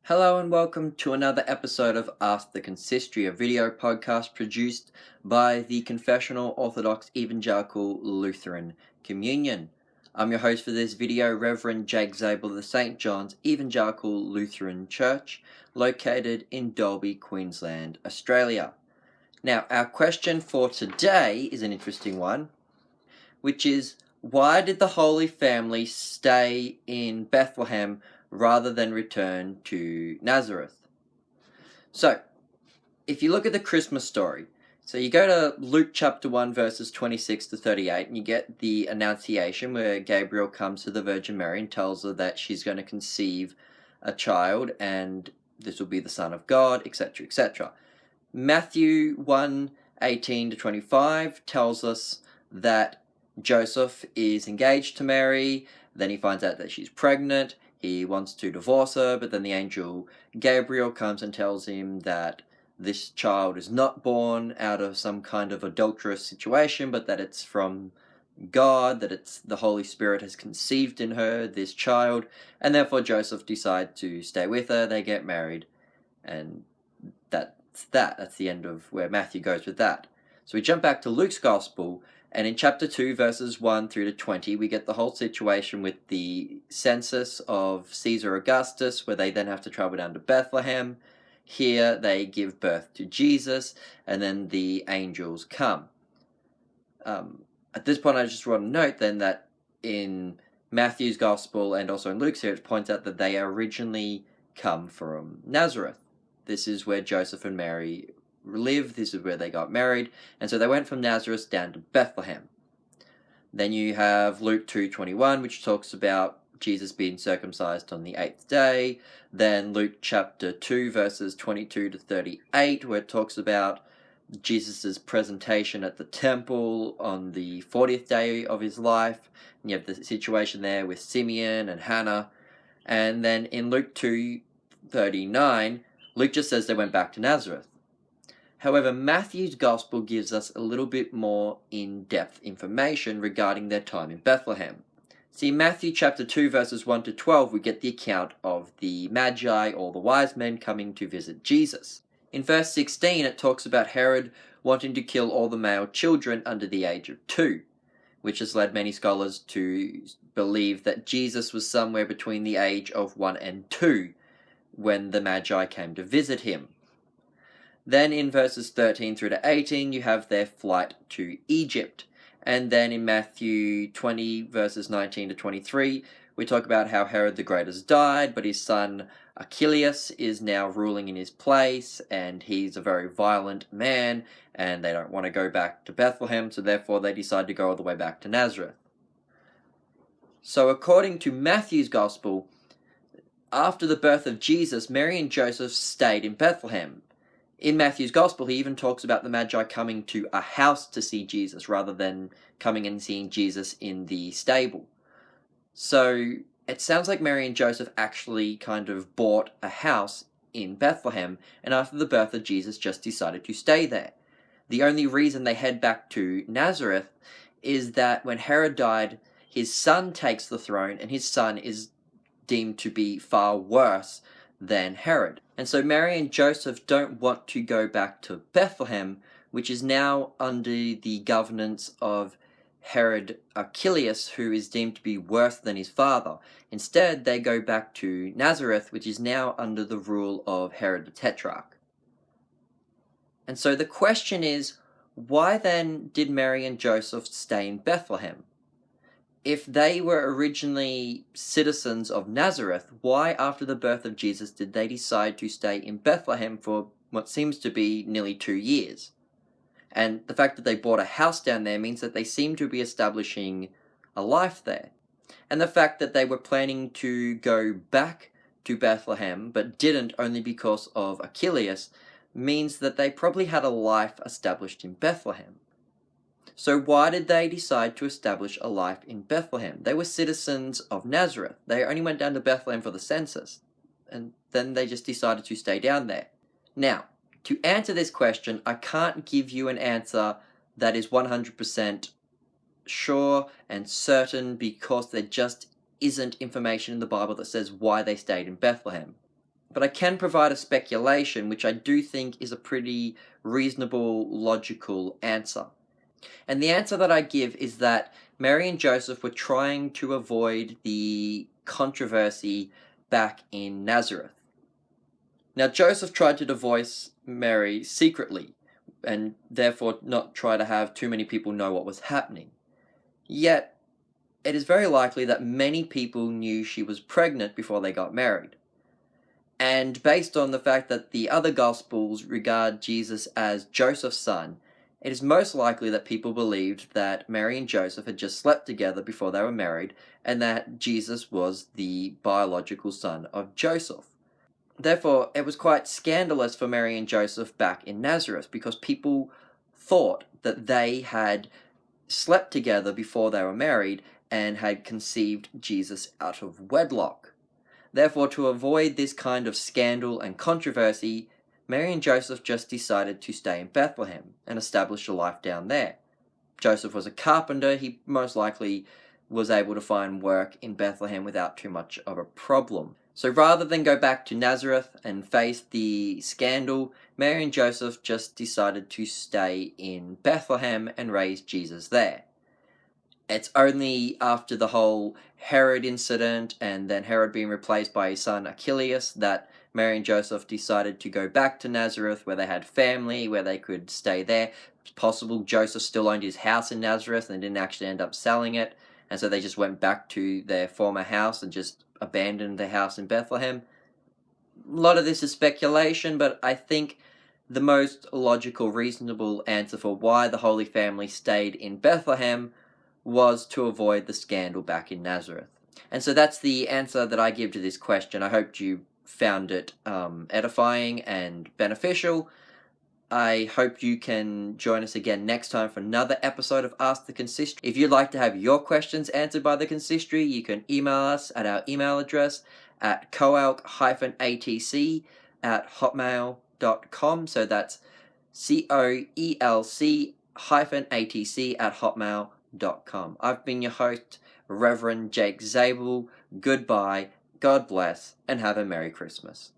Hello and welcome to another episode of Ask the Consistory, a video podcast produced by the Confessional Orthodox Evangelical Lutheran Communion. I'm your host for this video, Reverend Zabel of St. John's Evangelical Lutheran Church, located in Dalby, Queensland, Australia. Now, our question for today is an interesting one, which is, why did the Holy Family stay in Bethlehem rather than return to Nazareth? So, if you look at the Christmas story, so you go to Luke chapter 1 verses 26 to 38 and you get the Annunciation where Gabriel comes to the Virgin Mary and tells her that she's going to conceive a child and this will be the Son of God, etc., etc. Matthew 1:18 to 25 tells us that Joseph is engaged to Mary, then he finds out that she's pregnant. He wants to divorce her, but then the angel Gabriel comes and tells him that this child is not born out of some kind of adulterous situation, but that it's from God, that it's the Holy Spirit has conceived in her this child, and therefore Joseph decides to stay with her. They get married, and that's the end of where Matthew goes with that. So we jump back to Luke's Gospel, and in chapter 2, verses 1 through to 20, we get the whole situation with the census of Caesar Augustus, where they then have to travel down to Bethlehem. Here they give birth to Jesus, and then the angels come. At this point, I just want to note then that in Matthew's Gospel and also in Luke's here, it points out that they originally come from Nazareth. This is where Joseph and Mary live, this is where they got married, and so they went from Nazareth down to Bethlehem. Then you have Luke 2:21, which talks about Jesus being circumcised on the 8th day. Then Luke chapter 2 verses 22 to 38, where it talks about Jesus' presentation at the temple on the 40th day of his life. And you have the situation there with Simeon and Hannah. And then in Luke 2:39, Luke just says they went back to Nazareth. However, Matthew's Gospel gives us a little bit more in-depth information regarding their time in Bethlehem. See, in Matthew chapter 2 verses 1 to 12, we get the account of the Magi, or the wise men, coming to visit Jesus. In verse 16, it talks about Herod wanting to kill all the male children under the age of 2, which has led many scholars to believe that Jesus was somewhere between the age of 1 and 2 when the Magi came to visit him. Then in verses 13 through to 18, you have their flight to Egypt. And then in Matthew 20, verses 19 to 23, we talk about how Herod the Great has died, but his son Archelaus is now ruling in his place, and he's a very violent man, and they don't want to go back to Bethlehem, so therefore they decide to go all the way back to Nazareth. So according to Matthew's Gospel, after the birth of Jesus, Mary and Joseph stayed in Bethlehem. In Matthew's Gospel, he even talks about the Magi coming to a house to see Jesus, rather than coming and seeing Jesus in the stable. So it sounds like Mary and Joseph actually kind of bought a house in Bethlehem, and after the birth of Jesus just decided to stay there. The only reason they head back to Nazareth is that when Herod died, his son takes the throne, and his son is deemed to be far worse than Herod. And so Mary and Joseph don't want to go back to Bethlehem, which is now under the governance of Herod Archelaus, who is deemed to be worse than his father. Instead, they go back to Nazareth, which is now under the rule of Herod the Tetrarch. And so the question is, why then did Mary and Joseph stay in Bethlehem? If they were originally citizens of Nazareth, why after the birth of Jesus did they decide to stay in Bethlehem for what seems to be nearly 2 years? And the fact that they bought a house down there means that they seem to be establishing a life there. And the fact that they were planning to go back to Bethlehem but didn't only because of Archelaus means that they probably had a life established in Bethlehem. So why did they decide to establish a life in Bethlehem? They were citizens of Nazareth. They only went down to Bethlehem for the census, and then they just decided to stay down there. Now, to answer this question, I can't give you an answer that is 100% sure and certain because there just isn't information in the Bible that says why they stayed in Bethlehem. but I can provide a speculation which I do think is a pretty reasonable, logical answer. And the answer that I give is that Mary and Joseph were trying to avoid the controversy back in Nazareth. Now, Joseph tried to divorce Mary secretly, and therefore not try to have too many people know what was happening. Yet, it is very likely that many people knew she was pregnant before they got married. And based on the fact that the other Gospels regard Jesus as Joseph's son, it is most likely that people believed that Mary and Joseph had just slept together before they were married, and that Jesus was the biological son of Joseph. Therefore, it was quite scandalous for Mary and Joseph back in Nazareth, because people thought that they had slept together before they were married and had conceived Jesus out of wedlock. Therefore, to avoid this kind of scandal and controversy, Mary and Joseph just decided to stay in Bethlehem and establish a life down there. Joseph was a carpenter. He most likely was able to find work in Bethlehem without too much of a problem. So rather than go back to Nazareth and face the scandal, Mary and Joseph just decided to stay in Bethlehem and raise Jesus there. It's only after the whole Herod incident and then Herod being replaced by his son Archelaus that Mary and Joseph decided to go back to Nazareth, where they had family, where they could stay there. It's possible Joseph still owned his house in Nazareth and didn't actually end up selling it, and so they just went back to their former house and just abandoned their house in Bethlehem. A lot of this is speculation, but I think the most logical, reasonable answer for why the Holy Family stayed in Bethlehem was to avoid the scandal back in Nazareth. And so that's the answer that I give to this question. I hope you found it edifying and beneficial. I hope you can join us again next time for another episode of Ask the Consistory. If you'd like to have your questions answered by the Consistory, you can email us at our email address at coelc-atc@hotmail.com. So that's COELC-atc@hotmail.com. I've been your host, Reverend Jake Zabel. Goodbye, God bless, and have a Merry Christmas.